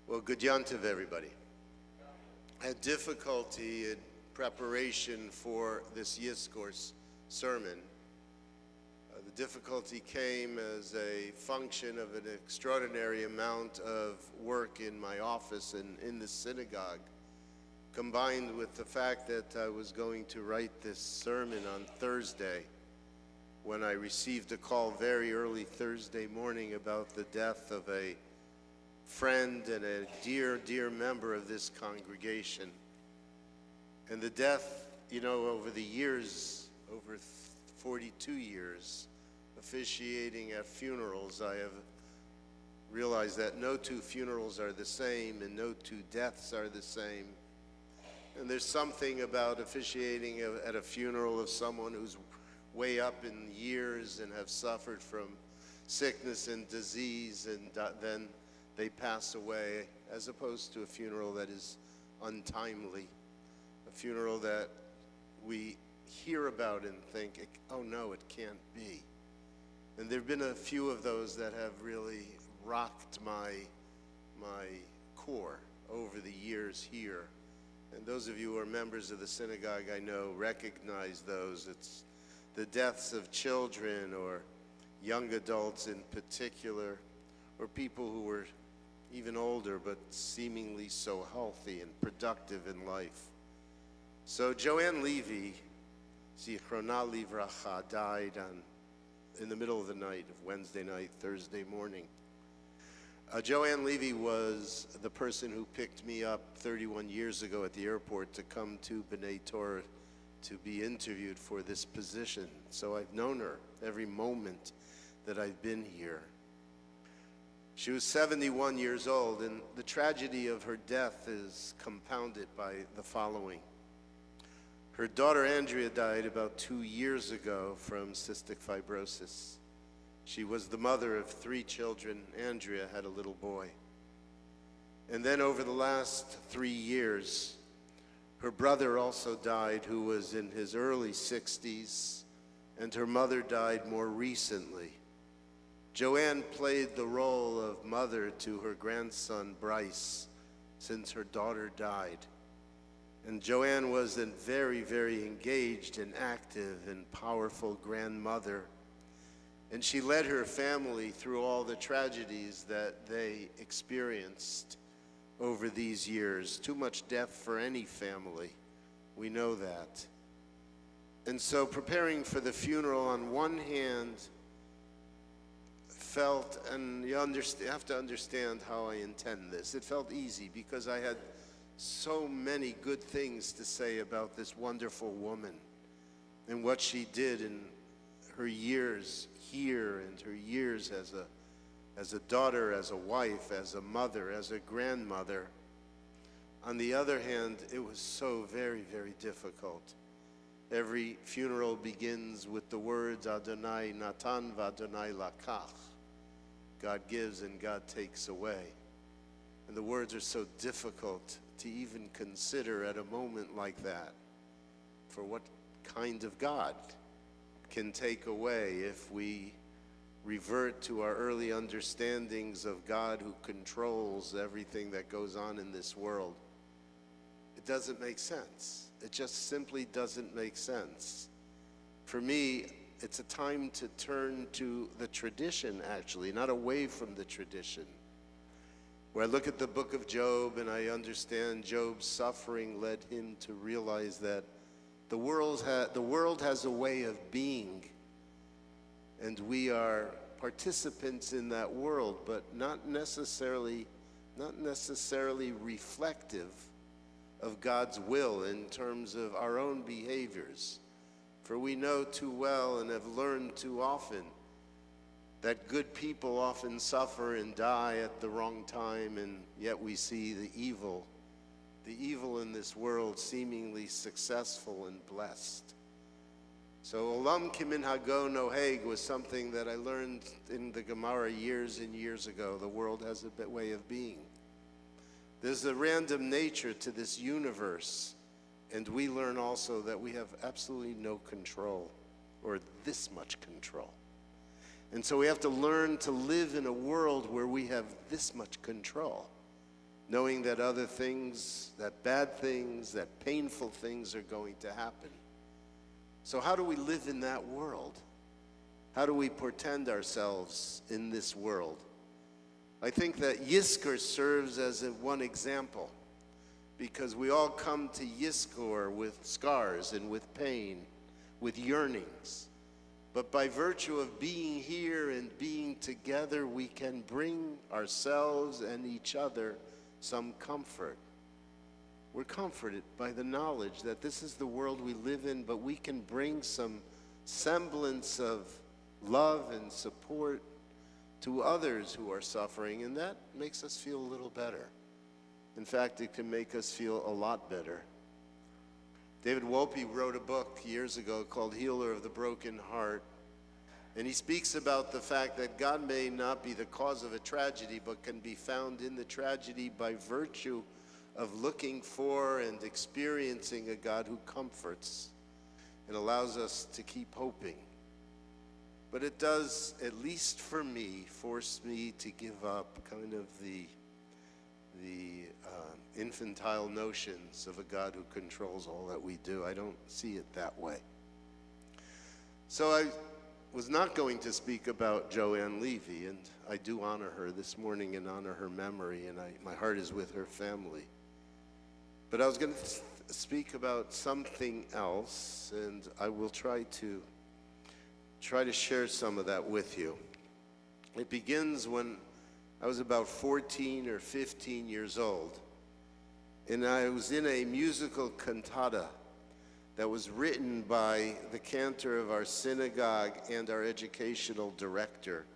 Well, good yontiv, everybody. I had difficulty in preparation for this Yizkor's sermon. The difficulty came as a function of an extraordinary amount of work in my office and in the synagogue, combined with the fact that I was going to write this sermon on Thursday, when I received a call very early Thursday morning about the death of a friend and a dear, dear member of this congregation. And the death, over the years, over 42 years, officiating at funerals, I have realized that no two funerals are the same and no two deaths are the same. And there's something about officiating at a funeral of someone who's way up in years and have suffered from sickness and disease, and then they pass away, as opposed to a funeral that is untimely, a funeral that we hear about and think, oh no, it can't be. And there have been a few of those that have really rocked my core over the years here. And those of you who are members of the synagogue, I know, recognize those. It's the deaths of children or young adults in particular, or people who were even older but seemingly so healthy and productive in life. So Joanne Levy, Zichrona Livracha, died in the middle of the night of Wednesday night, Thursday morning. Joanne Levy was the person who picked me up 31 years ago at the airport to come to B'nai Torah to be interviewed for this position. So I've known her every moment that I've been here. She was 71 years old, and the tragedy of her death is compounded by the following. Her daughter Andrea died about 2 years ago from cystic fibrosis. She was the mother of 3 children. Andrea had a little boy. And then over the last 3 years, her brother also died, who was in his early 60s, and her mother died more recently. Joanne played the role of mother to her grandson, Bryce, since her daughter died. And Joanne was a very, very engaged and active and powerful grandmother. And she led her family through all the tragedies that they experienced over these years. Too much death for any family. We know that. And so preparing for the funeral, on one hand, felt, and you have to understand how I intend this, it felt easy because I had so many good things to say about this wonderful woman and what she did in her years here and her years as a daughter, as a wife, as a mother, as a grandmother. On the other hand, it was so very, very difficult. Every funeral begins with the words Adonai Natan v'Adonai Lakach. God gives and God takes away. And the words are so difficult to even consider at a moment like that. For what kind of God can take away if we revert to our early understandings of God who controls everything that goes on in this world? It doesn't make sense. It just simply doesn't make sense. For me, it's a time to turn to the tradition, actually, not away from the tradition. Where I look at the book of Job and I understand Job's suffering led him to realize that the world has a way of being, and we are participants in that world, but not necessarily reflective of God's will in terms of our own behaviors. For we know too well and have learned too often that good people often suffer and die at the wrong time, and yet we see the evil in this world seemingly successful and blessed. So olam kiminhago noheg was something that I learned in the Gemara years and years ago. The world has a way of being. There's a random nature to this universe, and we learn also that we have absolutely no control, or this much control. And so we have to learn to live in a world where we have this much control. knowing that other things, that bad things, that painful things are going to happen. So how do we live in that world? How do we portend ourselves in this world? I think that Yizkor serves as one example, because we all come to Yizkor with scars and with pain, with yearnings. But by virtue of being here and being together, we can bring ourselves and each other some comfort. We're comforted by the knowledge that this is the world we live in, but we can bring some semblance of love and support to others who are suffering, and that makes us feel a little better. In fact, it can make us feel a lot better. David Wolpe wrote a book years ago called Healer of the Broken Heart, and he speaks about the fact that God may not be the cause of a tragedy, but can be found in the tragedy by virtue of looking for and experiencing a God who comforts and allows us to keep hoping. But it does, at least for me, force me to give up kind of the infantile notions of a God who controls all that we do. I don't see it that way. So I was not going to speak about Joanne Levy, and I do honor her this morning and honor her memory, and my heart is with her family. But I was going to speak about something else, and I will try to share some of that with you. It begins when I was about 14 or 15 years old, and I was in a musical cantata that was written by the cantor of our synagogue and our educational director.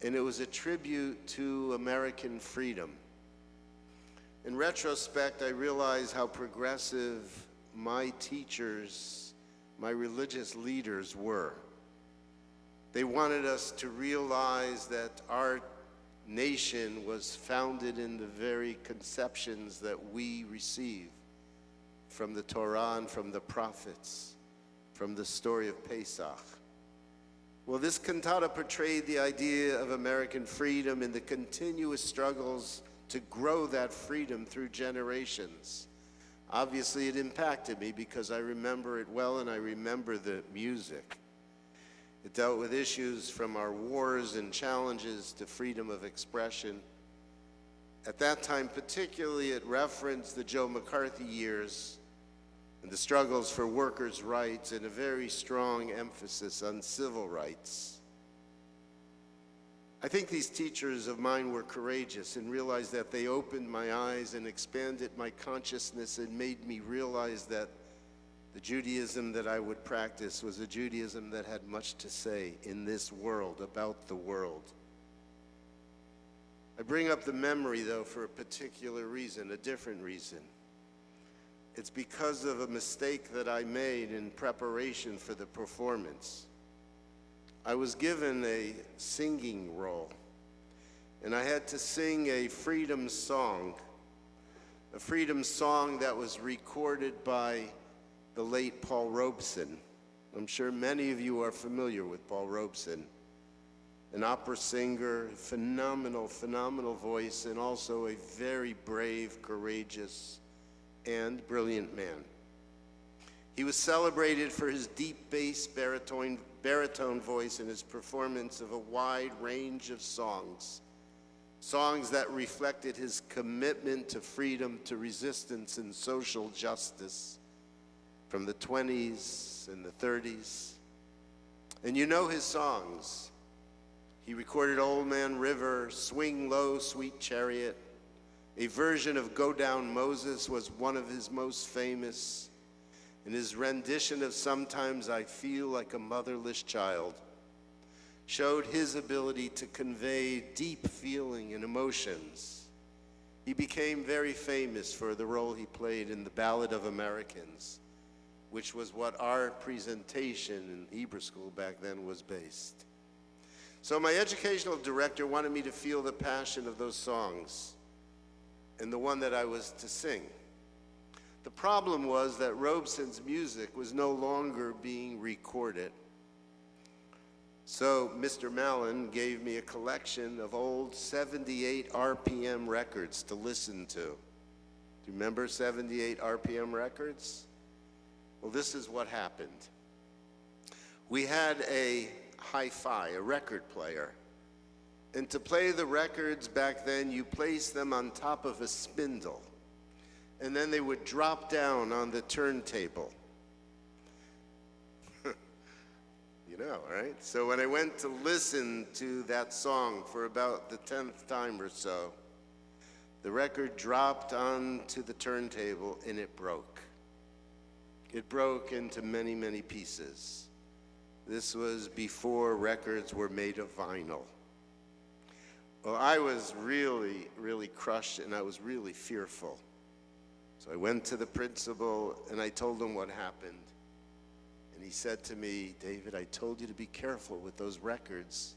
And it was a tribute to American freedom. In retrospect, I realize how progressive my teachers, my religious leaders were. They wanted us to realize that our nation was founded in the very conceptions that we receive from the Torah and from the prophets, from the story of Pesach. Well, this cantata portrayed the idea of American freedom and the continuous struggles to grow that freedom through generations. Obviously, it impacted me because I remember it well and I remember the music. It dealt with issues from our wars and challenges to freedom of expression. At that time, particularly, it referenced the Joe McCarthy years and the struggles for workers' rights and a very strong emphasis on civil rights. I think these teachers of mine were courageous and realized that they opened my eyes and expanded my consciousness and made me realize that the Judaism that I would practice was a Judaism that had much to say in this world, about the world. I bring up the memory, though, for a particular reason, a different reason. It's because of a mistake that I made in preparation for the performance. I was given a singing role, and I had to sing a freedom song that was recorded by the late Paul Robeson. I'm sure many of you are familiar with Paul Robeson, an opera singer, phenomenal voice, and also a very brave, courageous, and brilliant man. He was celebrated for his deep bass baritone voice and his performance of a wide range of songs that reflected his commitment to freedom, to resistance, and social justice from the 20s and the 30s. And you know his songs. He recorded Old Man River, Swing Low, Sweet Chariot. A version of Go Down Moses was one of his most famous. And his rendition of Sometimes I Feel Like a Motherless Child showed his ability to convey deep feeling and emotions. He became very famous for the role he played in the Ballad of Americans, which was what our presentation in Hebrew school back then was based. So my educational director wanted me to feel the passion of those songs and the one that I was to sing. The problem was that Robeson's music was no longer being recorded. So Mr. Mallon gave me a collection of old 78 RPM records to listen to. Do you remember 78 RPM records? Well, this is what happened. We had a hi-fi, a record player. And to play the records back then, you placed them on top of a spindle. And then they would drop down on the turntable. You know, right? So when I went to listen to that song for about the 10th time or so, the record dropped onto the turntable and it broke. It broke into many, many pieces. This was before records were made of vinyl. Well, I was really, really crushed and I was really fearful. So I went to the principal and I told him what happened. And he said to me, David, I told you to be careful with those records.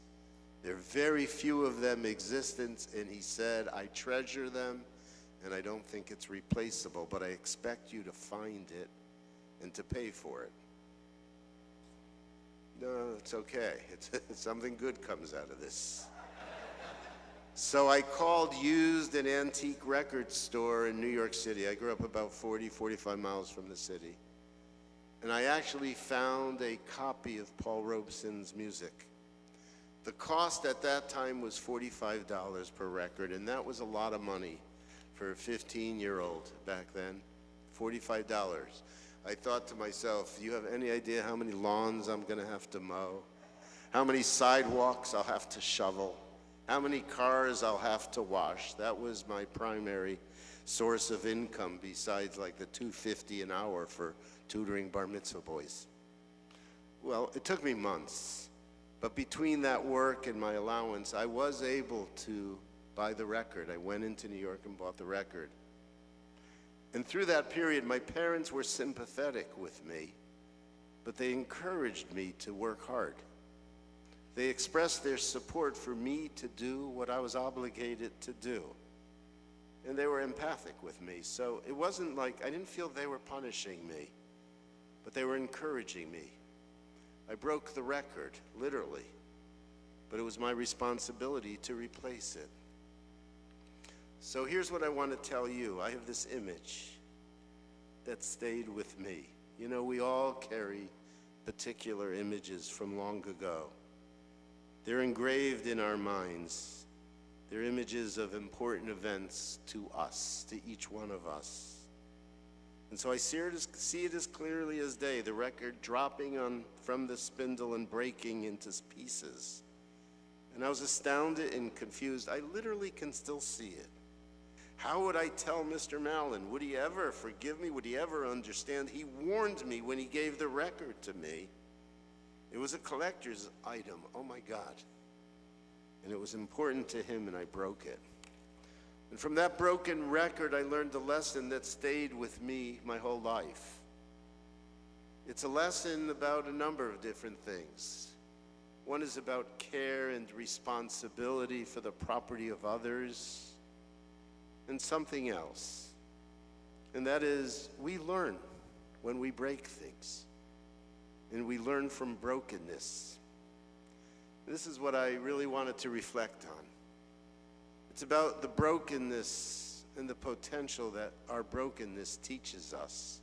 There are very few of them existent, and he said, I treasure them, and I don't think it's replaceable, but I expect you to find it and to pay for it. No, it's okay. Something good comes out of this. So I called used and antique record store in New York City. I grew up about 40, 45 miles from the city. And I actually found a copy of Paul Robeson's music. The cost at that time was $45 per record, and that was a lot of money for a 15-year-old back then, $45. I thought to myself, do you have any idea how many lawns I'm gonna have to mow? How many sidewalks I'll have to shovel? How many cars I'll have to wash? That was my primary source of income besides like the $2.50 an hour for tutoring bar mitzvah boys. Well, it took me months, but between that work and my allowance, I was able to buy the record. I went into New York and bought the record. And through that period, my parents were sympathetic with me, but they encouraged me to work hard. They expressed their support for me to do what I was obligated to do. And they were empathic with me, so it wasn't like, I didn't feel they were punishing me, but they were encouraging me. I broke the record, literally, but it was my responsibility to replace it. So here's what I want to tell you. I have this image that stayed with me. You know, we all carry particular images from long ago. They're engraved in our minds. They're images of important events to us, to each one of us. And so I see it as clearly as day, the record dropping from the spindle and breaking into pieces. And I was astounded and confused. I literally can still see it. How would I tell Mr. Mallon? Would he ever forgive me? Would he ever understand? He warned me when he gave the record to me. It was a collector's item. Oh my God. And it was important to him, and I broke it. And from that broken record, I learned a lesson that stayed with me my whole life. It's a lesson about a number of different things. One is about care and responsibility for the property of others, and something else. And that is, we learn when we break things, and we learn from brokenness. This is what I really wanted to reflect on. It's about the brokenness and the potential that our brokenness teaches us.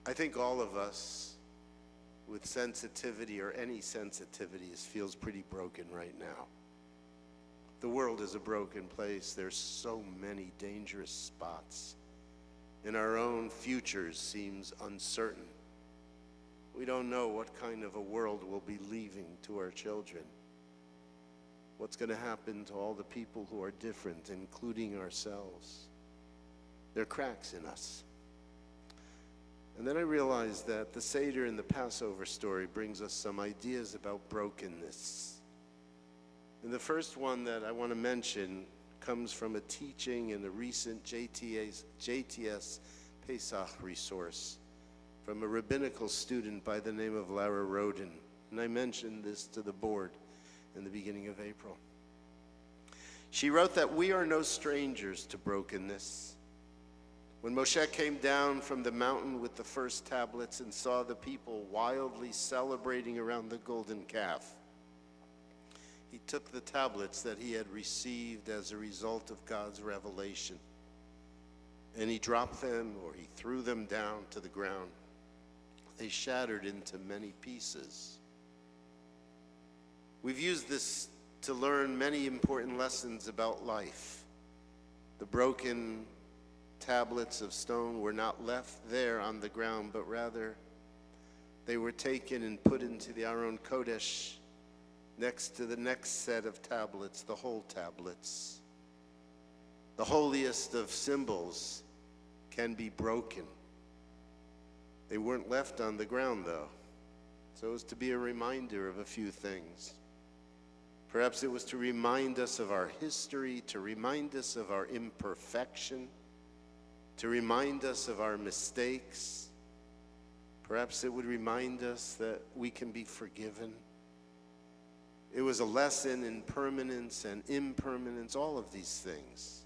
I think all of us with sensitivity or any sensitivity feels pretty broken right now. The world is a broken place. There's so many dangerous spots. And our own future seems uncertain. We don't know what kind of a world we'll be leaving to our children. What's going to happen to all the people who are different, including ourselves? There are cracks in us. And then I realized that the Seder in the Passover story brings us some ideas about brokenness. And the first one that I want to mention comes from a teaching in the recent JTS Pesach resource from a rabbinical student by the name of Lara Roden. And I mentioned this to the board in the beginning of April. She wrote that we are no strangers to brokenness. When Moshe came down from the mountain with the first tablets and saw the people wildly celebrating around the golden calf, he took the tablets that he had received as a result of God's revelation, and he dropped them, or he threw them down to the ground. They shattered into many pieces. We've used this to learn many important lessons about life. The broken tablets of stone were not left there on the ground, but rather they were taken and put into the Aron Kodesh next to the next set of tablets, the whole tablets. The holiest of symbols can be broken. They weren't left on the ground, though, so as to be a reminder of a few things. Perhaps it was to remind us of our history, to remind us of our imperfection, to remind us of our mistakes. Perhaps it would remind us that we can be forgiven. It was a lesson in permanence and impermanence, all of these things.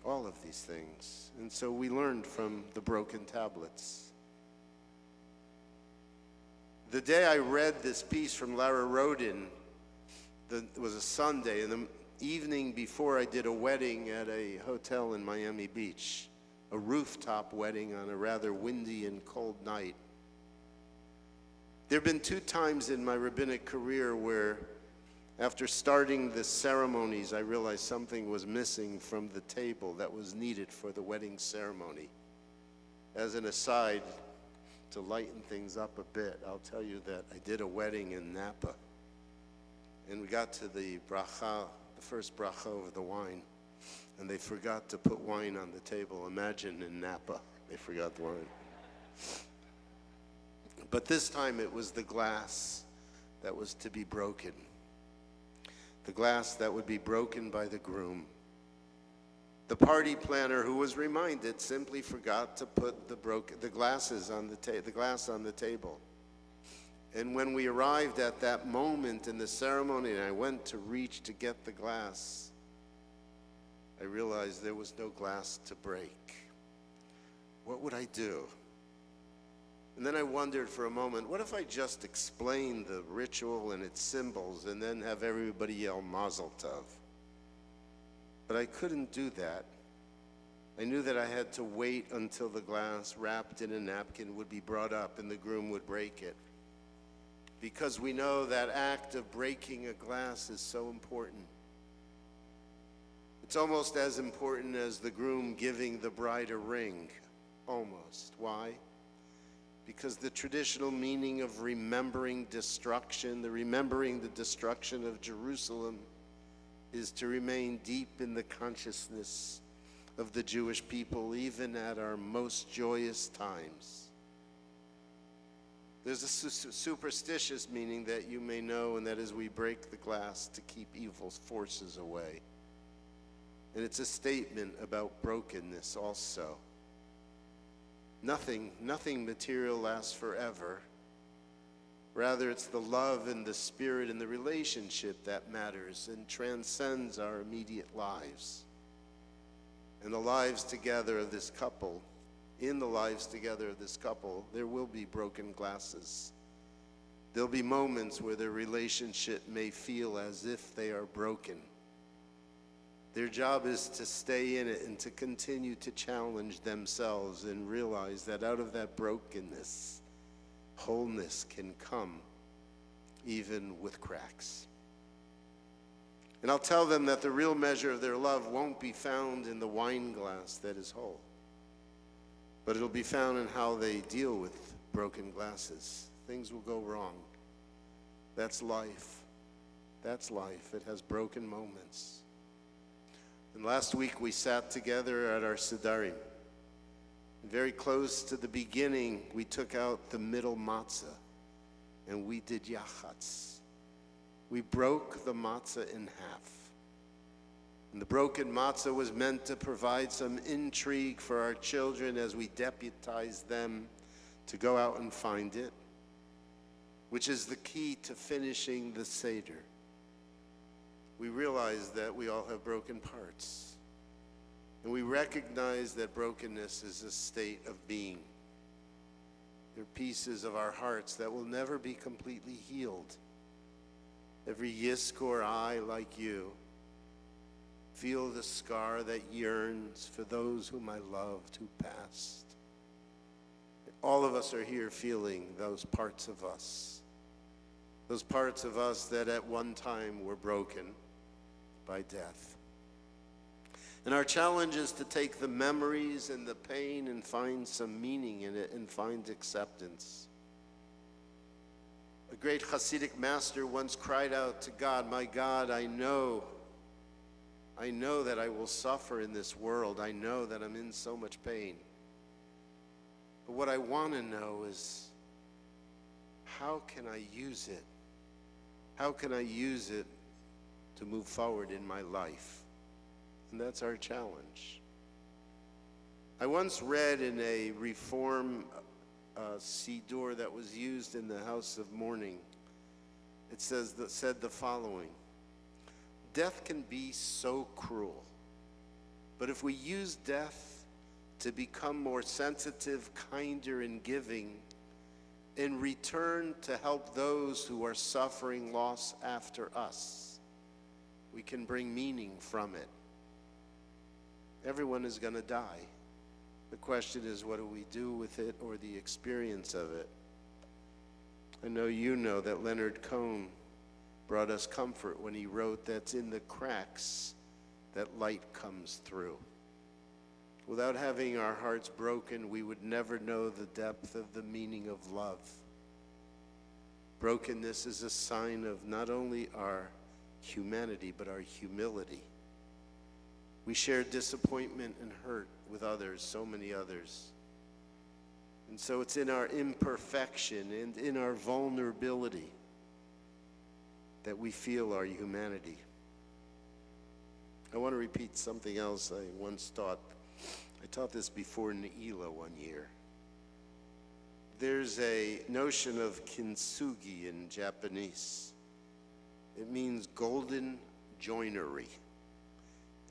All of these things. And so we learned from the broken tablets. The day I read this piece from Lara Rodin, it was a Sunday, and the evening before I did a wedding at a hotel in Miami Beach, a rooftop wedding on a rather windy and cold night. There have been 2 times in my rabbinic career where, after starting the ceremonies, I realized something was missing from the table that was needed for the wedding ceremony. As an aside, to lighten things up a bit, I'll tell you that I did a wedding in Napa, and we got to the bracha, the first bracha over the wine, and they forgot to put wine on the table. Imagine in Napa, they forgot the wine. But this time it was the glass that was to be broken. The glass that would be broken by the groom. The party planner, who was reminded, simply forgot to put the glass on the table. And when we arrived at that moment in the ceremony and I went to reach to get the glass, I realized there was no glass to break. What would I do? And then I wondered for a moment, what if I just explained the ritual and its symbols and then have everybody yell Mazel Tov? But I couldn't do that. I knew that I had to wait until the glass wrapped in a napkin would be brought up and the groom would break it. Because we know that act of breaking a glass is so important. It's almost as important as the groom giving the bride a ring. Almost. Why? Because the traditional meaning of remembering destruction, remembering the destruction of Jerusalem, is to remain deep in the consciousness of the Jewish people, even at our most joyous times. There's a superstitious meaning that you may know, and that is we break the glass to keep evil forces away. And it's a statement about brokenness also. Nothing material lasts forever. Rather, it's the love and the spirit and the relationship that matters and transcends our immediate lives. And the lives together of this couple, in the lives together of this couple, there will be broken glasses. There'll be moments where their relationship may feel as if they are broken. Their job is to stay in it and to continue to challenge themselves and realize that out of that brokenness, wholeness can come, even with cracks. And I'll tell them that the real measure of their love won't be found in the wine glass that is whole, but it'll be found in how they deal with broken glasses. Things will go wrong. That's life. That's life. It has broken moments. And last week we sat together at our Sidarim. Very close to the beginning, we took out the middle matzah and we did yachatz. We broke the matzah in half. And the broken matzah was meant to provide some intrigue for our children as we deputized them to go out and find it, which is the key to finishing the Seder. We realize that we all have broken parts. And we recognize that brokenness is a state of being. There are pieces of our hearts that will never be completely healed. Every Yizkor, I, like you, feel the scar that yearns for those whom I loved who passed. All of us are here feeling those parts of us. Those parts of us that at one time were broken by death. And our challenge is to take the memories and the pain and find some meaning in it and find acceptance. A great Hasidic master once cried out to God, "My God, I know that I will suffer in this world. I know that I'm in so much pain. But what I want to know is, how can I use it? How can I use it to move forward in my life?" And that's our challenge. I once read in a Reform Siddur that was used in the House of Mourning, it said the following: death can be so cruel, but if we use death to become more sensitive, kinder, and giving, in return to help those who are suffering loss after us, we can bring meaning from it. Everyone is going to die. The question is, what do we do with it, or the experience of it? I know you know that Leonard Cohen brought us comfort when he wrote, "That's in the cracks that light comes through." Without having our hearts broken, we would never know the depth of the meaning of love. Brokenness is a sign of not only our humanity, but our humility. We share disappointment and hurt with others, so many others. And so it's in our imperfection and in our vulnerability that we feel our humanity. I want to repeat something else I once taught. I taught this before Ne'ilah one year. There's a notion of kintsugi in Japanese. It means golden joinery,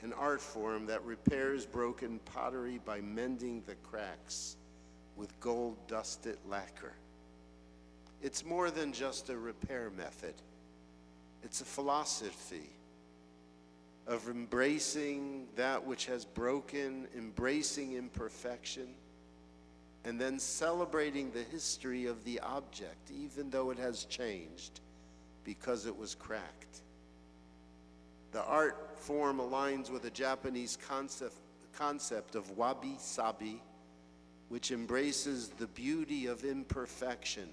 an art form that repairs broken pottery by mending the cracks with gold-dusted lacquer. It's more than just a repair method. It's a philosophy of embracing that which has broken, embracing imperfection, and then celebrating the history of the object, even though it has changed, because it was cracked. The art form aligns with a Japanese concept of wabi-sabi, which embraces the beauty of imperfection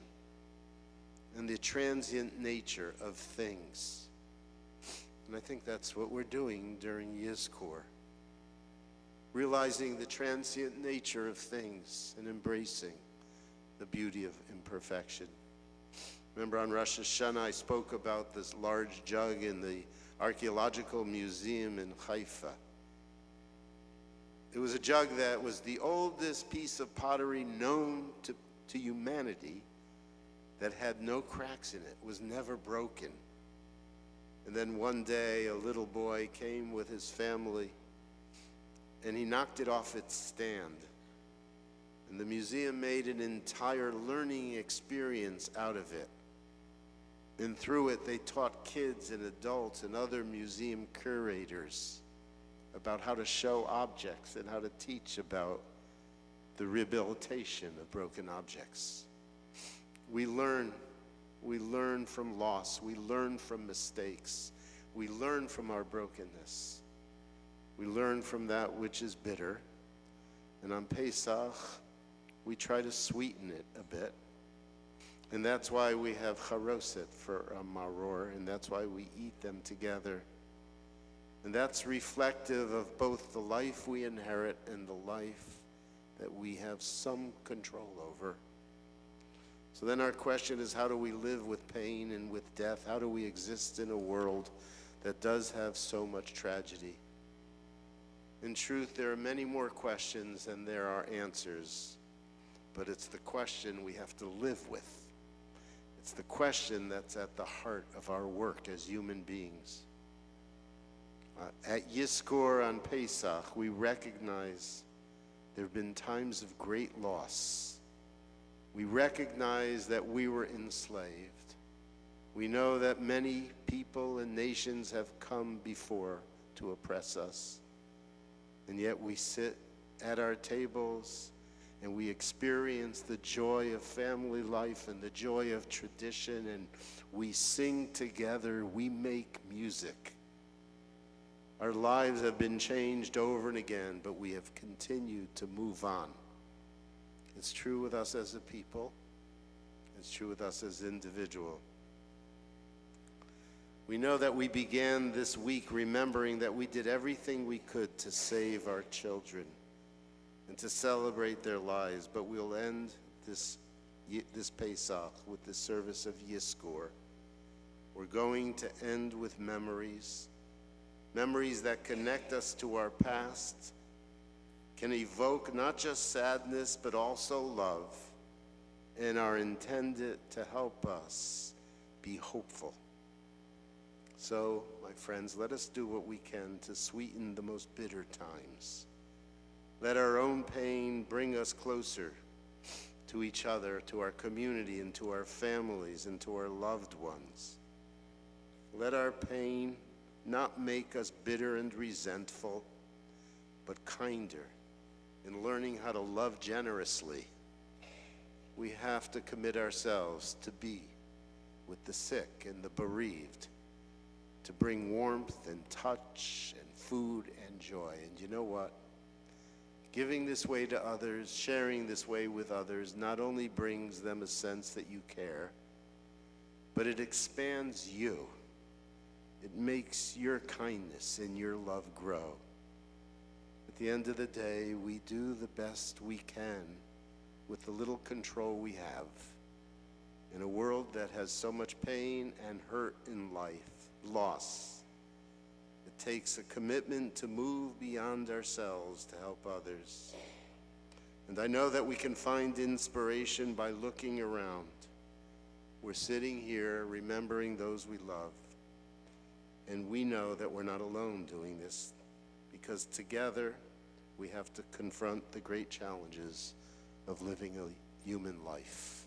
and the transient nature of things. And I think that's what we're doing during Yizkor, realizing the transient nature of things and embracing the beauty of imperfection. Remember on Rosh Hashanah, I spoke about this large jug in the Archaeological Museum in Haifa. It was a jug that was the oldest piece of pottery known to humanity that had no cracks in it, was never broken. And then one day, a little boy came with his family, and he knocked it off its stand. And the museum made an entire learning experience out of it. And through it, they taught kids and adults and other museum curators about how to show objects and how to teach about the rehabilitation of broken objects. We learn from loss. We learn from mistakes. We learn from our brokenness. We learn from that which is bitter. And on Pesach, we try to sweeten it a bit. And that's why we have charoset for a maror, and that's why we eat them together. And that's reflective of both the life we inherit and the life that we have some control over. So then our question is, how do we live with pain and with death? How do we exist in a world that does have so much tragedy? In truth, there are many more questions than there are answers, but it's the question we have to live with. It's the question that's at the heart of our work as human beings. At Yizkor on Pesach, we recognize there have been times of great loss. We recognize that we were enslaved. We know that many people and nations have come before to oppress us. And yet we sit at our tables and we experience the joy of family life and the joy of tradition, and we sing together, we make music. Our lives have been changed over and again, but we have continued to move on. It's true with us as a people. It's true with us as individuals. We know that we began this week remembering that we did everything we could to save our children and to celebrate their lives, but we'll end this Pesach with the service of Yizkor. We're going to end with memories that connect us to our past, can evoke not just sadness but also love, and are intended to help us be hopeful. So, my friends, let us do what we can to sweeten the most bitter times. Let our own pain bring us closer to each other, to our community, and to our families, and to our loved ones. Let our pain not make us bitter and resentful, but kinder in learning how to love generously. We have to commit ourselves to be with the sick and the bereaved, to bring warmth and touch and food and joy. And you know what? Giving this way to others, sharing this way with others, not only brings them a sense that you care, but it expands you. It makes your kindness and your love grow. At the end of the day, we do the best we can with the little control we have in a world that has so much pain and hurt in life, loss. It takes a commitment to move beyond ourselves to help others. And I know that we can find inspiration by looking around. We're sitting here remembering those we love. And we know that we're not alone doing this, because together we have to confront the great challenges of living a human life.